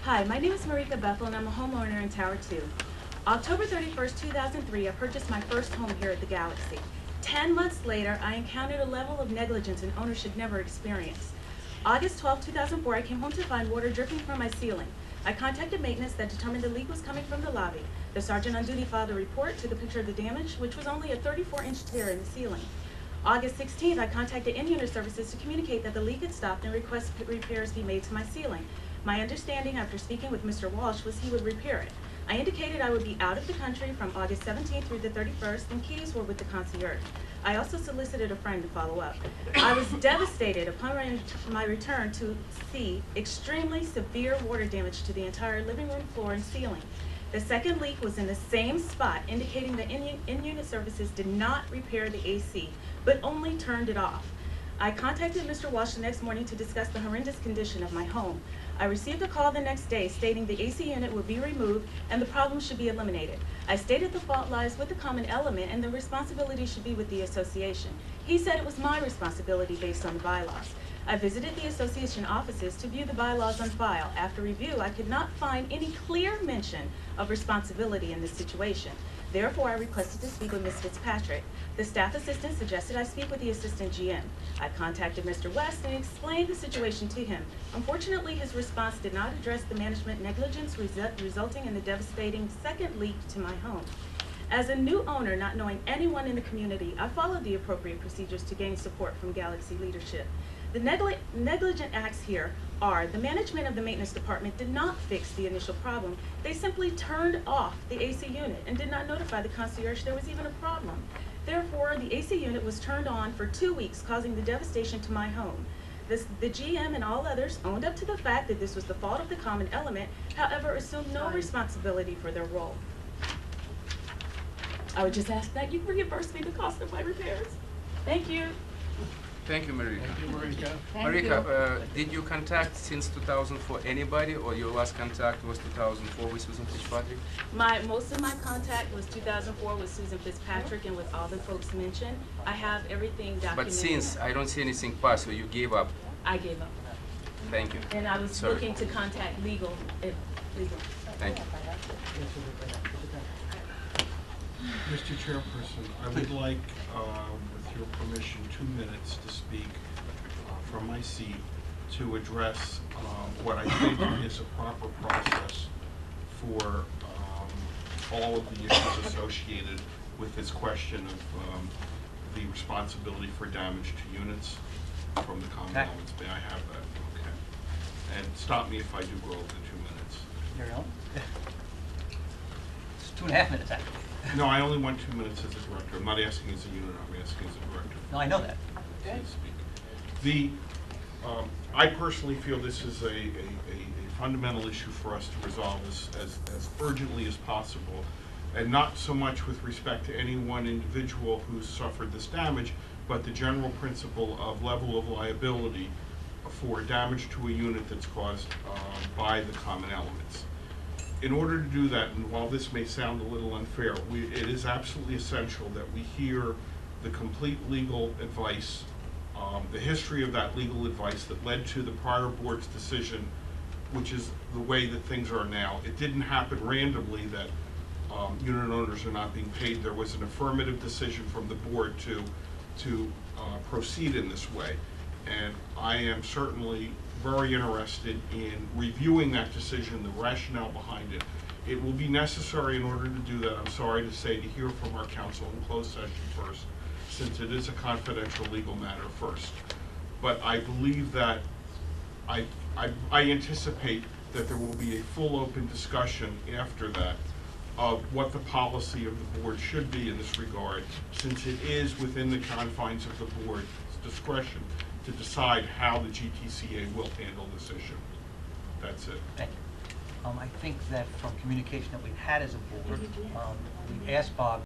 Hi, my name is Marika Bethel, and I'm a homeowner in Tower 2. October 31st, 2003, I purchased my first home here at the Galaxy. 10 months later, I encountered a level of negligence an owner should never experience. August 12, 2004, I came home to find water dripping from my ceiling. I contacted maintenance that determined the leak was coming from the lobby. The sergeant on duty filed a report, took a picture of the damage, which was only a 34-inch tear in the ceiling. August 16th, I contacted in-unit services to communicate that the leak had stopped and request repairs be made to my ceiling. My understanding after speaking with Mr. Walsh was he would repair it. I indicated I would be out of the country from August 17th through the 31st, and keys were with the concierge. I also solicited a friend to follow up. I was devastated upon my return to see extremely severe water damage to the entire living room floor and ceiling. The second leak was in the same spot, indicating that in-unit services did not repair the AC, but only turned it off. I contacted Mr. Walsh the next morning to discuss the horrendous condition of my home. I received a call the next day stating the AC unit would be removed and the problem should be eliminated. I stated the fault lies with the common element and the responsibility should be with the association. He said it was my responsibility based on the bylaws. I visited the association offices to view the bylaws on file. After review, I could not find any clear mention of responsibility in this situation. Therefore, I requested to speak with Ms. Fitzpatrick. The staff assistant suggested I speak with the assistant GM. I contacted Mr. West and explained the situation to him. Unfortunately, his response did not address the management negligence resulting in the devastating second leak to my home. As a new owner, not knowing anyone in the community, I followed the appropriate procedures to gain support from Galaxy leadership. The negligent acts here are the management of the maintenance department did not fix the initial problem. They simply turned off the AC unit and did not notify the concierge there was even a problem. Therefore, the AC unit was turned on for 2 weeks, causing the devastation to my home. The GM and all others owned up to the fact that this was the fault of the common element, however, assumed no responsibility for their role. I would just ask that you reimburse me the cost of my repairs. Thank you. Thank you, Marika. Thank you, Marika. Marika, did you contact since 2004 anybody, or your last contact was 2004 with Susan Fitzpatrick? Most of my contact was 2004 with Susan Fitzpatrick and with all the folks mentioned. I have everything documented. But since I don't see anything past, so you gave up. I gave up. Thank you. And I was looking to contact legal. Thank you. Mr. Chairperson, I would like, with your permission, 2 minutes to speak from my seat to address what I think is a proper process for all of the issues associated with this question of the responsibility for damage to units from the common elements. May I have that? Okay. And stop me if I do go over the 2 minutes. Your own? It's 2.5 minutes, actually. No, I only want 2 minutes as a director. I'm not asking as a unit, I'm asking as a director. No, I know that. So to speak. I personally feel this is a fundamental issue for us to resolve as urgently as possible, and not so much with respect to any one individual who's suffered this damage, but the general principle of level of liability for damage to a unit that's caused by the common elements. In order to do that, and while this may sound a little unfair, it is absolutely essential that we hear the complete legal advice, the history of that legal advice that led to the prior board's decision, which is the way that things are now. It didn't happen randomly that unit owners are not being paid. There was an affirmative decision from the board to proceed in this way. And I am certainly very interested in reviewing that decision, the rationale behind it. It will be necessary in order to do that, I'm sorry to say, to hear from our counsel in closed session first, since it is a confidential legal matter first. But I believe that, I anticipate that there will be a full open discussion after that of what the policy of the board should be in this regard, since it is within the confines of the board's discretion to decide how the GTCA will handle this issue. That's it. Thank you. I think that from communication that we've had as a board, we asked Bob